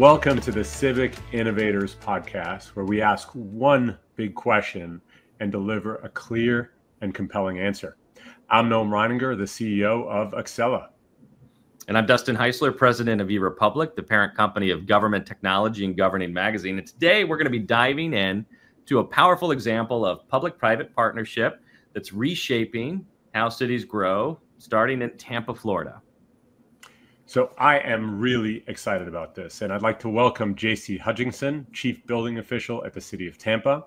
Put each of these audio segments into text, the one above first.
Welcome to the Civic Innovators Podcast, where we ask one big question and deliver a clear and compelling answer. I'm Noam Reininger, the CEO of Accela. And I'm Dustin Haisler, president of eRepublic, the parent company of Government Technology and Governing Magazine. And today we're going to be diving in to a powerful example of public-private partnership that's reshaping how cities grow, starting in Tampa, Florida. So I am really excited about this, and I'd like to welcome JC Hudgison, Chief Building Official at the City of Tampa,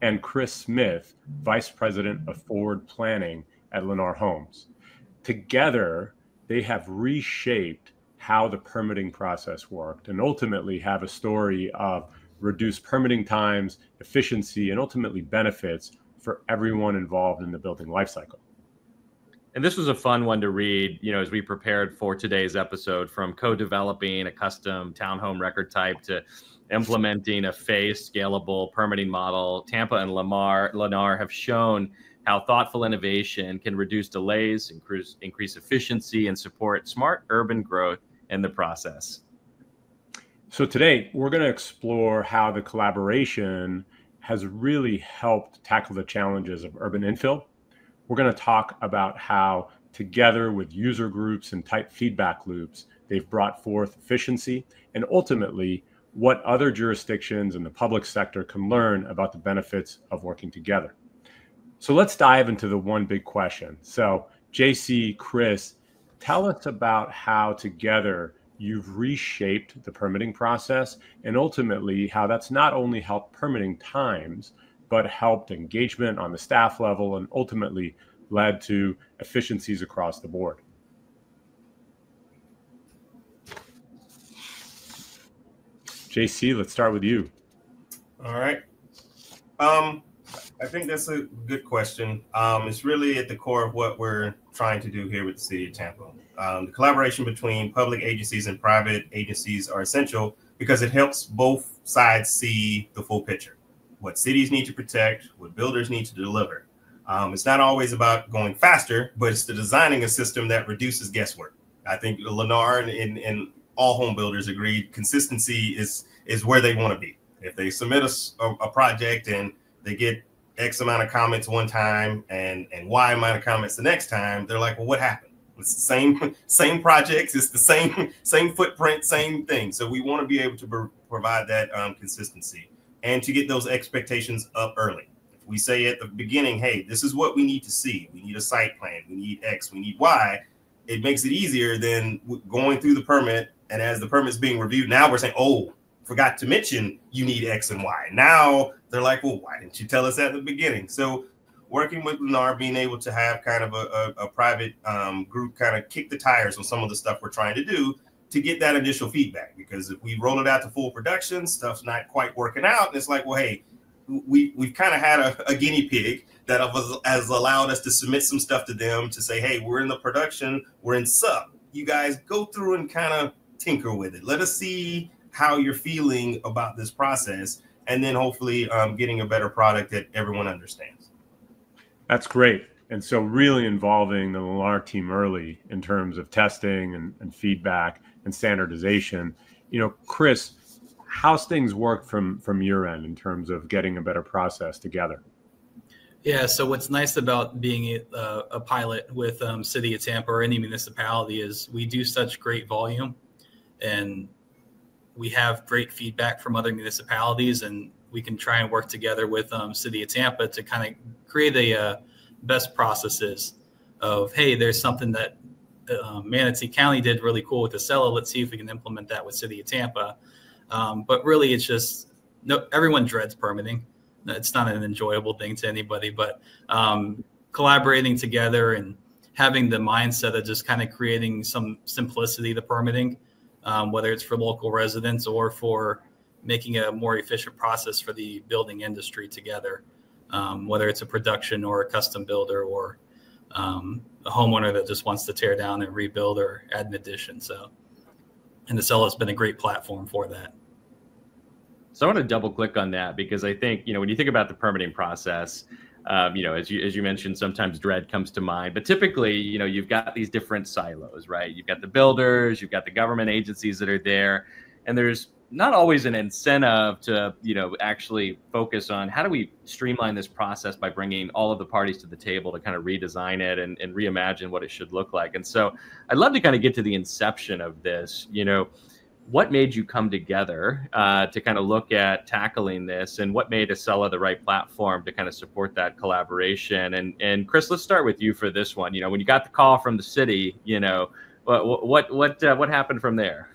and Chris Smith, Vice President of Forward Planning at Lennar Homes. Together, they have reshaped how the permitting process worked and ultimately have a story of reduced permitting times, efficiency, and ultimately benefits for everyone involved in the building lifecycle. And this was a fun one to read, as we prepared for today's episode, from co-developing a custom townhome record type to implementing a phased, scalable permitting model. Tampa and Lennar have shown how thoughtful innovation can reduce delays, increase efficiency, and support smart urban growth in the process. So today, we're going to explore how the collaboration has really helped tackle the challenges of urban infill. We're going to talk about how, together with user groups and tight feedback loops, they've brought forth efficiency, and ultimately, what other jurisdictions in the public sector can learn about the benefits of working together. So let's dive into the one big question. So JC, Chris, tell us about how together you've reshaped the permitting process, and ultimately how that's not only helped permitting times, but helped engagement on the staff level and ultimately led to efficiencies across the board. JC, let's start with you. All right. I think that's a good question. It's really at the core of what we're trying to do here with the City of Tampa. The collaboration between public agencies and private agencies are essential because it helps both sides see the full picture. What cities need to protect, what builders need to deliver. It's not always about going faster, but it's the designing a system that reduces guesswork. I think Lennar and all home builders agreed consistency is where they want to be. If they submit a project and they get X amount of comments one time and Y amount of comments the next time, they're like, well, what happened? It's the same projects. It's the same footprint, same thing. So we want to be able to provide that consistency. And to get those expectations up early. If we say at the beginning, hey, this is what we need to see. We need a site plan. We need X. We need Y. It makes it easier than going through the permit. And as the permit's being reviewed, now we're saying, oh, forgot to mention you need X and Y. Now they're like, well, why didn't you tell us at the beginning? So working with Lennar, being able to have kind of a private group kind of kick the tires on some of the stuff we're trying to do, to get that initial feedback, because if we roll it out to full production, stuff's not quite working out. And it's like, well, hey, we've kind of had a guinea pig that has allowed us to submit some stuff to them to say, hey, we're in the production, we're in sub. You guys go through and kind of tinker with it. Let us see how you're feeling about this process, and then hopefully getting a better product that everyone understands. That's great. And so really involving the Lennar team early in terms of testing and feedback and standardization. Chris, how's things worked from your end in terms of getting a better process together? Yeah, so what's nice about being a pilot with City of Tampa or any municipality is we do such great volume, and we have great feedback from other municipalities, and we can try and work together with City of Tampa to kind of create a best processes of, hey, there's something that Manatee County did really cool with Accela. Let's see if we can implement that with City of Tampa. But really, it's just everyone dreads permitting. It's not an enjoyable thing to anybody, but collaborating together and having the mindset of just kind of creating some simplicity to permitting, whether it's for local residents or for making a more efficient process for the building industry together, whether it's a production or a custom builder or a homeowner that just wants to tear down and rebuild or add an addition. And Accela has been a great platform for that. So I want to double click on that because I think, when you think about the permitting process, as you mentioned, sometimes dread comes to mind, but typically, you've got these different silos, right? You've got the builders, you've got the government agencies that are there, and there's not always an incentive to, actually focus on how do we streamline this process by bringing all of the parties to the table to kind of redesign it and reimagine what it should look like. And so I'd love to kind of get to the inception of this. What made you come together to kind of look at tackling this, and what made Accela the right platform to kind of support that collaboration? And Chris, let's start with you for this one. When you got the call from the city, what happened from there?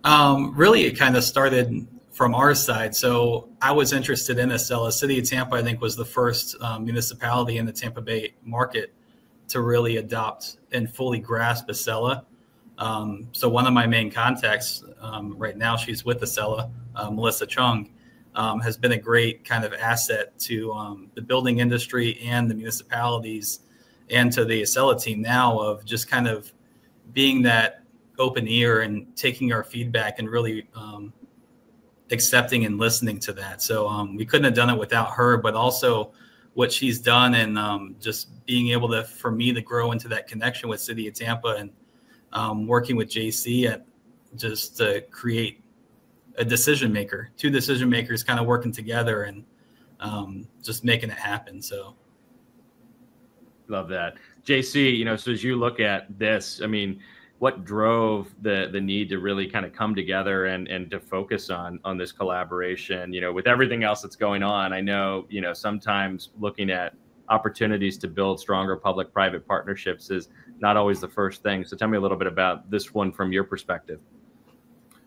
Really, it kind of started from our side. So I was interested in Accela. City of Tampa, I think, was the first municipality in the Tampa Bay market to really adopt and fully grasp Accela. So one of my main contacts right now, she's with Accela, Melissa Chung, has been a great kind of asset to the building industry and the municipalities, and to the Accela team now, of just kind of being that open ear and taking our feedback and really accepting and listening to that. So we couldn't have done it without her, but also what she's done, and just being able to, for me to grow into that connection with City of Tampa, and working with JC at just to create a decision maker, two decision makers kind of working together, and just making it happen. So love that. JC, so as you look at this, I mean, what drove the need to really kind of come together and to focus on this collaboration, with everything else that's going on? I know, sometimes looking at opportunities to build stronger public-private partnerships is not always the first thing. So tell me a little bit about this one from your perspective.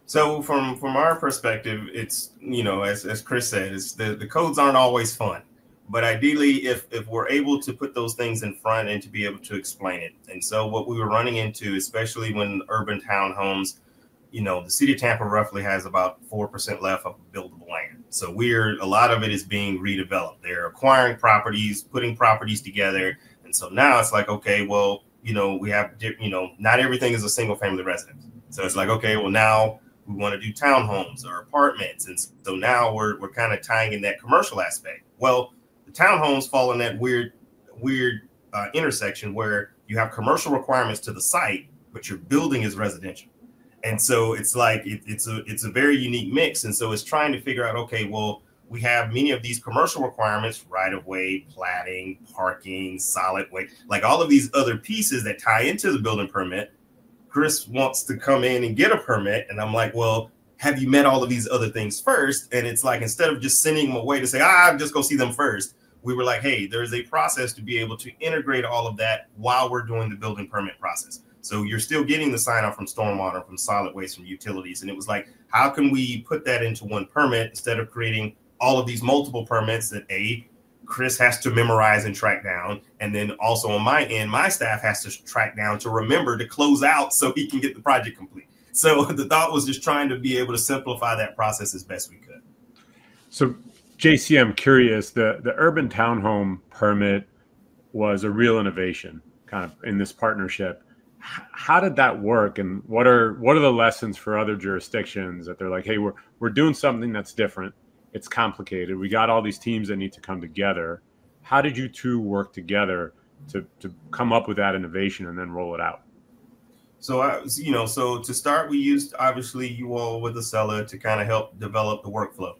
So from our perspective, it's, as Chris said, it's the codes aren't always fun. But ideally, if we're able to put those things in front and to be able to explain it. And so what we were running into, especially when urban townhomes, the city of Tampa roughly has about 4% left of buildable land. So a lot of it is being redeveloped. They're acquiring properties, putting properties together. And so now it's like, okay, well, we have, not everything is a single family residence. So it's like, okay, well, now we want to do townhomes or apartments. And so now we're kind of tying in that commercial aspect. Well, the townhomes fall in that weird intersection where you have commercial requirements to the site, but your building is residential. And so it's like it's a very unique mix. And so it's trying to figure out, okay, well, we have many of these commercial requirements, right of way, platting, parking, solid waste, like all of these other pieces that tie into the building permit. Chris wants to come in and get a permit. And I'm like, well, have you met all of these other things first? And it's like, instead of just sending them away to say, just go see them first, we were like, hey, there's a process to be able to integrate all of that while we're doing the building permit process. So you're still getting the sign off from stormwater, from solid waste, from utilities. And it was like, how can we put that into one permit instead of creating all of these multiple permits that Chris has to memorize and track down. And then also on my end, my staff has to track down to remember to close out so he can get the project complete. So the thought was just trying to be able to simplify that process as best we could. So JC, I'm curious, the urban townhome permit was a real innovation kind of in this partnership. How did that work, and what are the lessons for other jurisdictions that they're like, hey, we're doing something that's different, it's complicated, we got all these teams that need to come together. How did you two work together to come up with that innovation and then roll it out? So so to start, we used obviously you all with Accela to kind of help develop the workflow.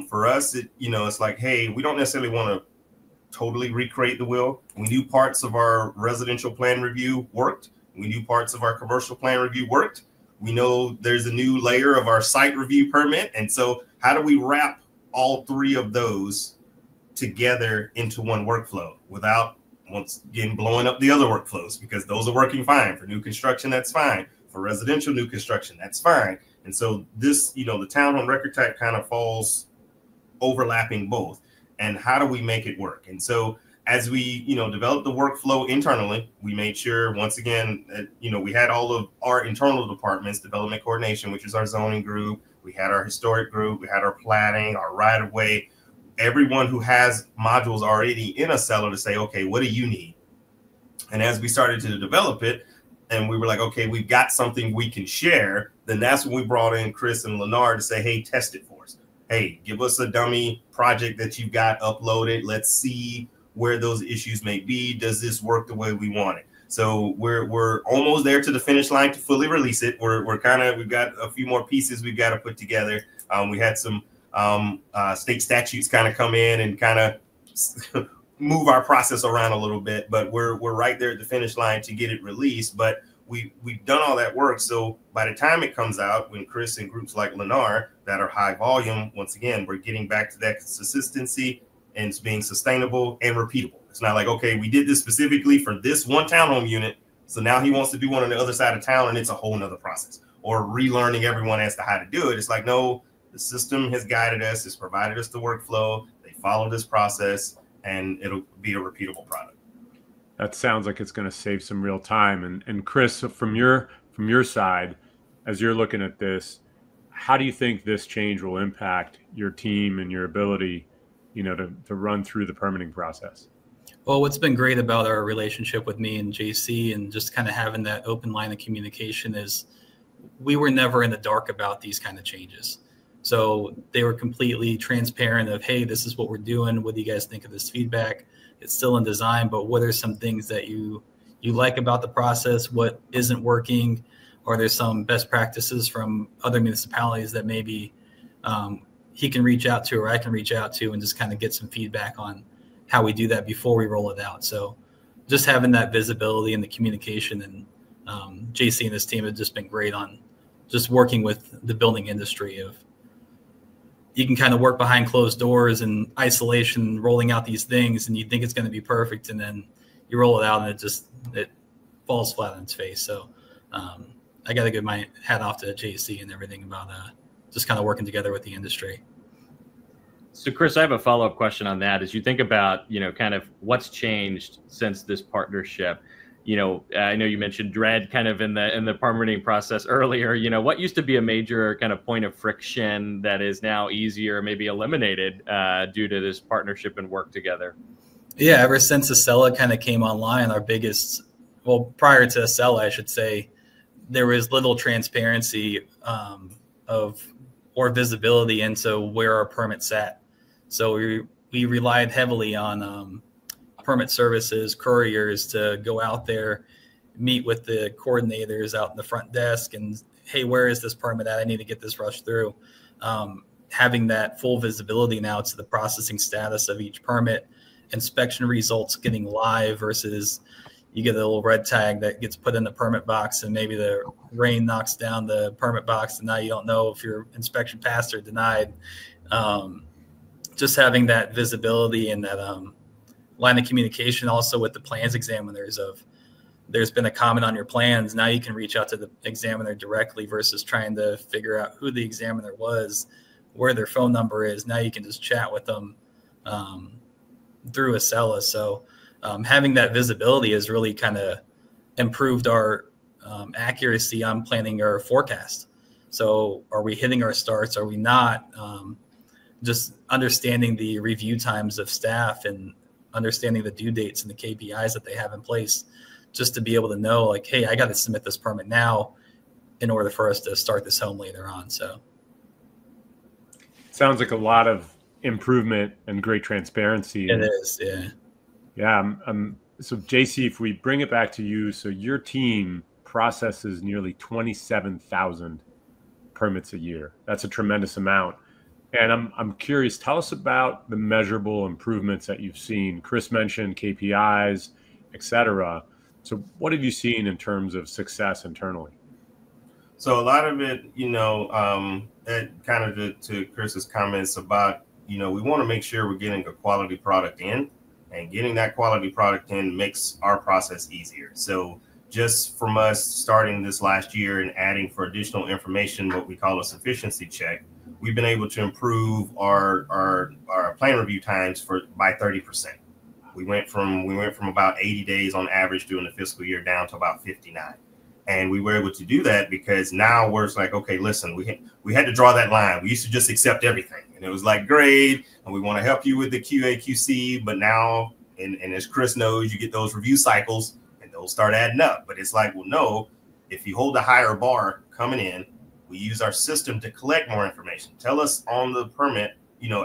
For us, it's like, hey, we don't necessarily want to totally recreate the wheel. We knew parts of our residential plan review worked. We knew parts of our commercial plan review worked. We know there's a new layer of our site review permit. And so how do we wrap all three of those together into one workflow without, once again, blowing up the other workflows? Because those are working fine. For new construction, that's fine. For residential new construction, that's fine. And so this, the townhome record type kind of falls overlapping both. And how do we make it work? And so as we, developed the workflow internally, we made sure, once again, that, we had all of our internal departments, development coordination, which is our zoning group. We had our historic group. We had our planning, our right of way, everyone who has modules already in Accela to say, okay, what do you need? And as we started to develop it, and we were like, okay, we've got something we can share, then that's when we brought in Chris and Lennar to say, hey, test it for us. Hey, give us a dummy project that you've got uploaded. Let's see where those issues may be. Does this work the way we want it? So we're almost there to the finish line to fully release it. We've got a few more pieces we've got to put together. We had some state statutes kind of come in and kind of move our process around a little bit, but we're right there at the finish line to get it released. But we've done all that work. So by the time it comes out, when Chris and groups like Lennar that are high volume, once again, we're getting back to that consistency and it's being sustainable and repeatable. It's not like, okay, we did this specifically for this one townhome unit, so now he wants to do one on the other side of town and it's a whole nother process, or relearning everyone as to how to do it. It's like, no, the system has guided us, it's provided us the workflow, they follow this process, and it'll be a repeatable product. That sounds like it's going to save some real time. And Chris, from your side, as you're looking at this, how do you think this change will impact your team and your ability, to run through the permitting process? Well, what's been great about our relationship with me and JC and just kind of having that open line of communication is we were never in the dark about these kind of changes. So they were completely transparent of, hey, this is what we're doing. What do you guys think of this feedback? It's still in design, but what are some things that you like about the process? What isn't working? Or there's some best practices from other municipalities that maybe he can reach out to or I can reach out to and just kind of get some feedback on how we do that before we roll it out. So just having that visibility and the communication, and JC and his team have just been great on just working with the building industry of, you can kind of work behind closed doors and isolation, rolling out these things, and you think it's going to be perfect, and then you roll it out and it falls flat on its face. So I got to give my hat off to JC and everything about just kind of working together with the industry. So Chris, I have a follow-up question on that. As you think about, kind of what's changed since this partnership, I know you mentioned dread kind of in the permitting process earlier. What used to be a major kind of point of friction that is now easier, maybe eliminated due to this partnership and work together? Yeah, ever since Accela kind of came online, prior to Accela, I should say, there was little transparency or visibility into where our permits sat. So we relied heavily on permit services, couriers to go out there, meet with the coordinators out in the front desk and, hey, where is this permit at? I need to get this rushed through. Having that full visibility now to the processing status of each permit, inspection results getting live versus you get a little red tag that gets put in the permit box and maybe the rain knocks down the permit box and now you don't know if your inspection passed or denied. Just having that visibility and that line of communication also with the plans examiners of, there's been a comment on your plans. Now you can reach out to the examiner directly versus trying to figure out who the examiner was, where their phone number is. Now you can just chat with them through Accela. So having that visibility has really kind of improved our accuracy on planning our forecast. So are we hitting our starts? Are we not? Just understanding the review times of staff and understanding the due dates and the KPIs that they have in place, just to be able to know, like, hey, I got to submit this permit now in order for us to start this home later on. So sounds like a lot of improvement and great transparency. It is, yeah. Yeah. So JC, if we bring it back to you, so your team processes nearly 27,000 permits a year. That's a tremendous amount. And I'm curious, tell us about the measurable improvements that you've seen. Chris mentioned KPIs, et cetera. So what have you seen in terms of success internally? So a lot of it, kind of to Chris's comments about, we want to make sure we're getting a quality product in, and getting that quality product in makes our process easier. So just from us starting this last year and adding for additional information, what we call a sufficiency check, we've been able to improve our plan review times by 30%. We went from about 80 days on average during the fiscal year down to about 59. And we were able to do that because now we're like, okay, listen, we had to draw that line. We used to just accept everything. And it was like, great, and we want to help you with the QA, QC. But now, and as Chris knows, you get those review cycles and those start adding up. But it's like, well, no, if you hold a higher bar coming in, we use our system to collect more information. Tell us on the permit,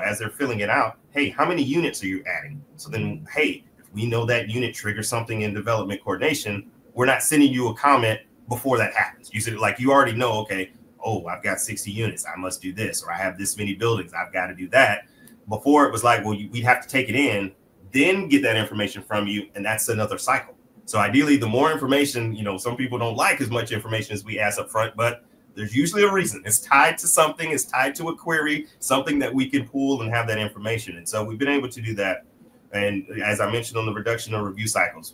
as they're filling it out, hey, how many units are you adding? So then, hey, if we know that unit triggers something in development coordination, we're not sending you a comment before that happens. You said, like, you already know, okay, oh, I've got 60 units, I must do this, or I have this many buildings, I've got to do that. Before it was like, well, we'd have to take it in, then get that information from you, and that's another cycle. So ideally, the more information, some people don't like as much information as we ask up front, but there's usually a reason. It's tied to something, it's tied to a query, something that we can pull and have that information. And so we've been able to do that. And as I mentioned on the reduction of review cycles,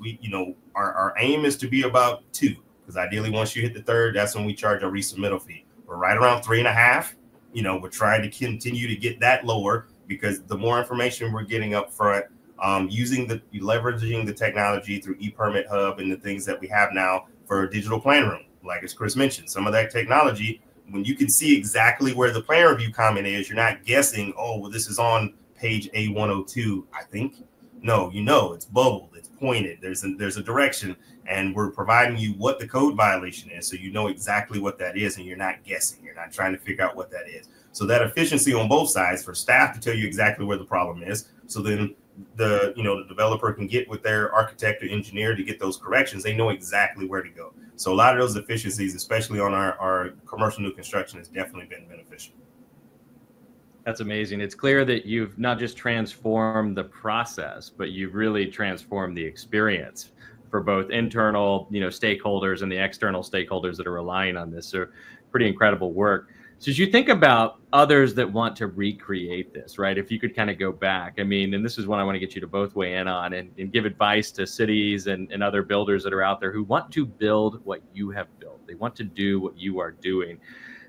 our aim is to be about 2, because ideally once you hit the 3rd, that's when we charge our resubmittal fee. We're right around 3.5. We're trying to continue to get that lower, because the more information we're getting up front, leveraging the technology through ePermit Hub and the things that we have now for a digital plan room. Like as Chris mentioned, some of that technology, when you can see exactly where the plan review comment is, you're not guessing, oh, well, this is on page A102, I think. No, it's bubbled, it's pointed, there's a direction, and we're providing you what the code violation is, so you know exactly what that is, and you're not guessing, you're not trying to figure out what that is. So that efficiency on both sides for staff to tell you exactly where the problem is, so then the developer can get with their architect or engineer to get those corrections. They know exactly where to go. So a lot of those efficiencies, especially on our commercial new construction, has definitely been beneficial. That's amazing. It's clear that you've not just transformed the process, but you've really transformed the experience for both internal, stakeholders and the external stakeholders that are relying on this. So pretty incredible work. So as you think about others that want to recreate this, right? If you could kind of go back, and this is one I want to get you to both weigh in on and give advice to cities and other builders that are out there who want to build what you have built. They want to do what you are doing,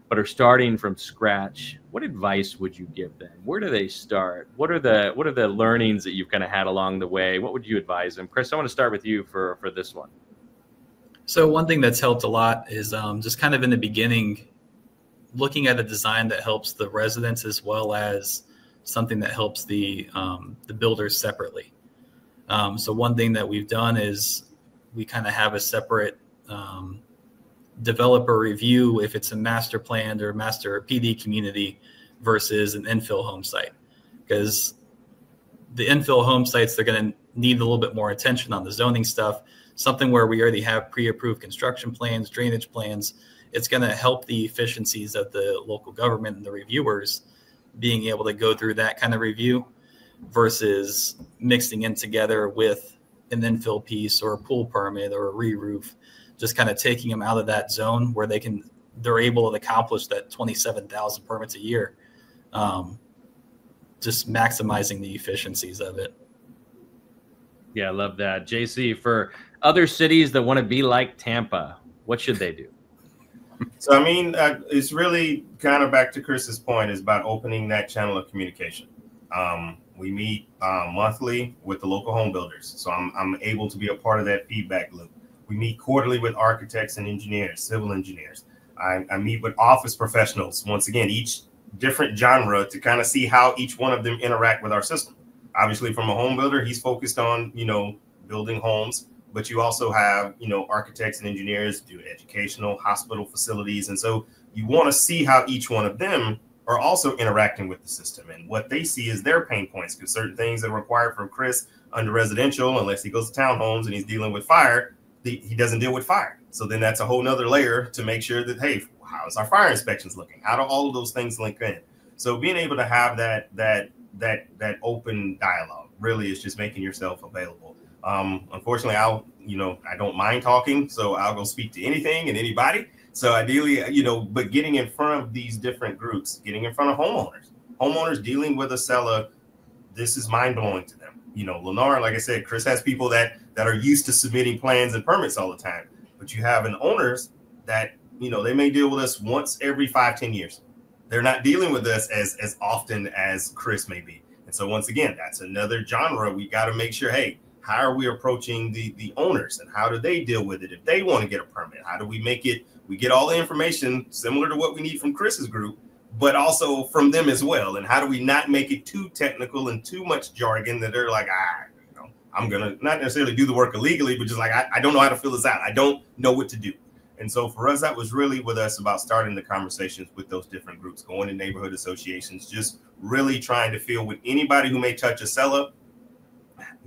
but are starting from scratch. What advice would you give them? Where do they start? What are the learnings that you've kind of had along the way? What would you advise them? Chris, I want to start with you for this one. So one thing that's helped a lot is just kind of in the beginning, looking at a design that helps the residents as well as something that helps the builders separately. So one thing that we've done is we kind of have a separate developer review if it's a master planned or master PD community versus an infill home site, because the infill home sites, they're going to need a little bit more attention on the zoning stuff, something where we already have pre-approved construction plans, drainage plans. It's going to help the efficiencies of the local government and the reviewers being able to go through that kind of review versus mixing in together with an infill piece or a pool permit or a re-roof, just kind of taking them out of that zone where they're able to accomplish that 27,000 permits a year, just maximizing the efficiencies of it. Yeah, I love that. JC, for other cities that want to be like Tampa, what should they do? So, it's really kind of back to Chris's point, is about opening that channel of communication. We meet monthly with the local home builders, so I'm able to be a part of that feedback loop. We meet quarterly with architects and engineers, civil engineers. I meet with office professionals, once again, each different genre, to kind of see how each one of them interact with our system. Obviously, from a home builder, he's focused on, building homes. But you also have, architects and engineers do educational, hospital facilities. And so you want to see how each one of them are also interacting with the system and what they see as their pain points, because certain things that are required from Chris under residential, unless he goes to townhomes and he's dealing with fire, he doesn't deal with fire. So then that's a whole nother layer to make sure that, hey, how's our fire inspections looking? How do all of those things link in? So being able to have that open dialogue really is just making yourself available. Unfortunately, I don't mind talking, so I'll go speak to anything and anybody. So ideally, but getting in front of these different groups, getting in front of homeowners dealing with Accela, this is mind blowing to them. Lennar, like I said, Chris has people that are used to submitting plans and permits all the time, but you have owners that, they may deal with us once every 5-10 years. They're not dealing with us as often as Chris may be. And so once again, that's another genre. We got to make sure, hey, how are we approaching the owners and how do they deal with it? If they want to get a permit, how do we make it? We get all the information similar to what we need from Chris's group, but also from them as well. And how do we not make it too technical and too much jargon that they're like, I'm going to not necessarily do the work illegally, but just like, I don't know how to fill this out. I don't know what to do. And so for us, that was really with us about starting the conversations with those different groups, going to neighborhood associations, just really trying to feel with anybody who may touch Accela,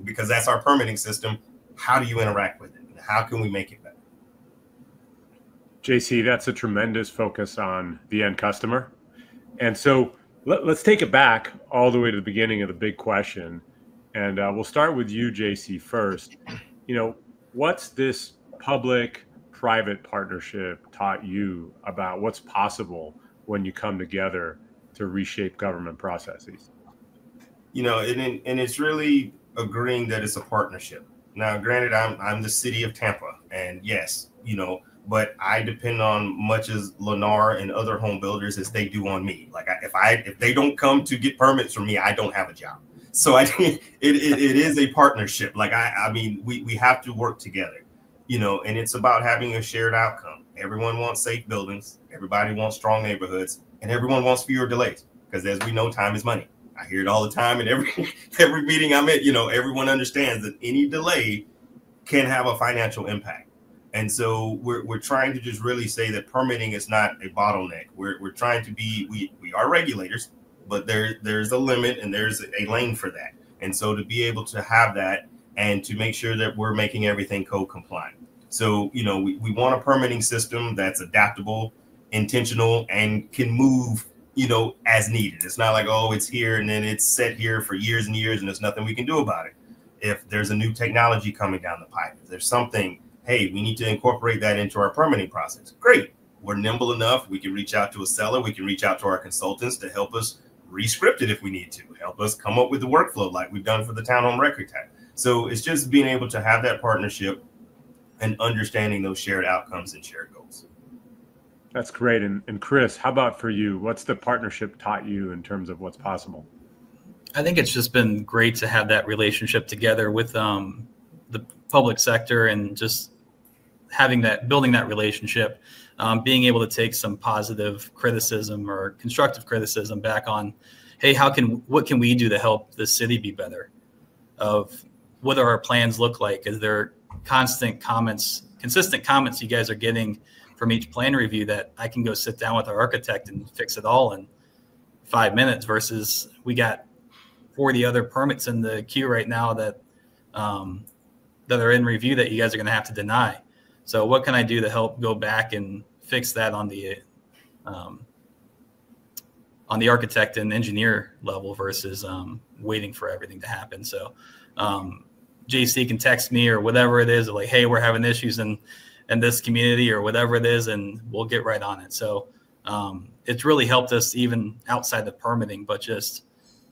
because that's our permitting system. How do you interact with it? How can we make it better? JC, that's a tremendous focus on the end customer. And so let's take it back all the way to the beginning of the big question. And we'll start with you, JC, first. What's this public-private partnership taught you about what's possible when you come together to reshape government processes? And it's really agreeing that it's a partnership. Now, granted, I'm the City of Tampa, and yes, but I depend on much as Lennar and other home builders as they do on me. Like if they don't come to get permits from me, I don't have a job. So I think it is a partnership. Like we have to work together, and it's about having a shared outcome. Everyone wants safe buildings, everybody wants strong neighborhoods, and everyone wants fewer delays, because as we know, time is money. I hear it all the time, and every meeting I'm at, everyone understands that any delay can have a financial impact. And so we're trying to just really say that permitting is not a bottleneck. We're trying to be, we are regulators, but there's a limit and there's a lane for that. And so to be able to have that and to make sure that we're making everything code compliant. So, we want a permitting system that's adaptable, intentional, and can move, as needed. It's not like, oh, it's here and then it's set here for years and years and there's nothing we can do about it. If there's a new technology coming down the pipe, if there's something, hey, we need to incorporate that into our permitting process. Great. We're nimble enough. We can reach out to Accela. We can reach out to our consultants to help us re-script it if we need to, help us come up with the workflow like we've done for the town home record type. So it's just being able to have that partnership and understanding those shared outcomes and shared goals. That's great. And Chris, how about for you? What's the partnership taught you in terms of what's possible? I think it's just been great to have that relationship together with the public sector, and just building that relationship, being able to take some positive criticism or constructive criticism back on, hey, what can we do to help the city be better? Of what do our plans look like? Is there consistent comments you guys are getting from each plan review that I can go sit down with our architect and fix it all in 5 minutes, versus we got 40 other permits in the queue right now that are in review that you guys are going to have to deny. So what can I do to help go back and fix that on the architect and engineer level, versus waiting for everything to happen? So JC can text me or whatever it is, like, hey, we're having issues in this community or whatever it is, and we'll get right on it. So it's really helped us even outside the permitting, but just,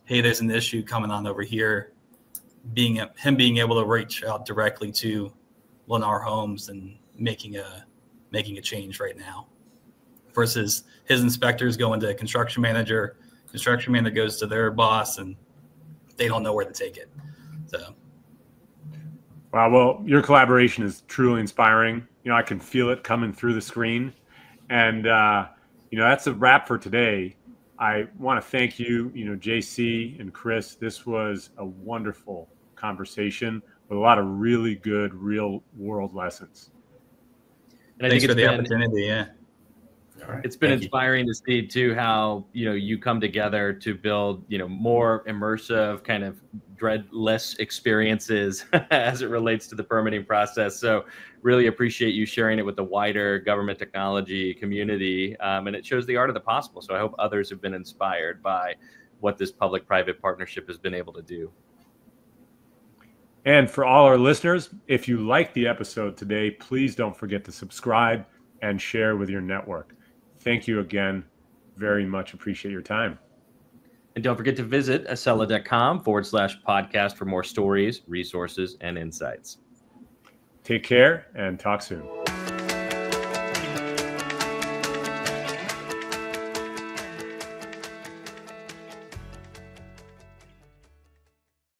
hey, there's an issue coming on over here, being able to reach out directly to Lennar Homes and making a change right now, versus his inspectors going to a construction manager goes to their boss and they don't know where to take it. So. Wow. Well, your collaboration is truly inspiring. I can feel it coming through the screen. And, that's a wrap for today. I want to thank you, JC and Chris. This was a wonderful conversation with a lot of really good real world lessons. And I Thanks think for the opportunity. Yeah. All right. It's been inspiring to see too how you come together to build more immersive, kind of dreadless experiences as it relates to the permitting process. So really appreciate you sharing it with the wider government technology community, and it shows the art of the possible. So I hope others have been inspired by what this public-private partnership has been able to do. And for all our listeners, if you liked the episode today, please don't forget to subscribe and share with your network. Thank you again. Very much appreciate your time. And don't forget to visit Accela.com/podcast for more stories, resources, and insights. Take care and talk soon.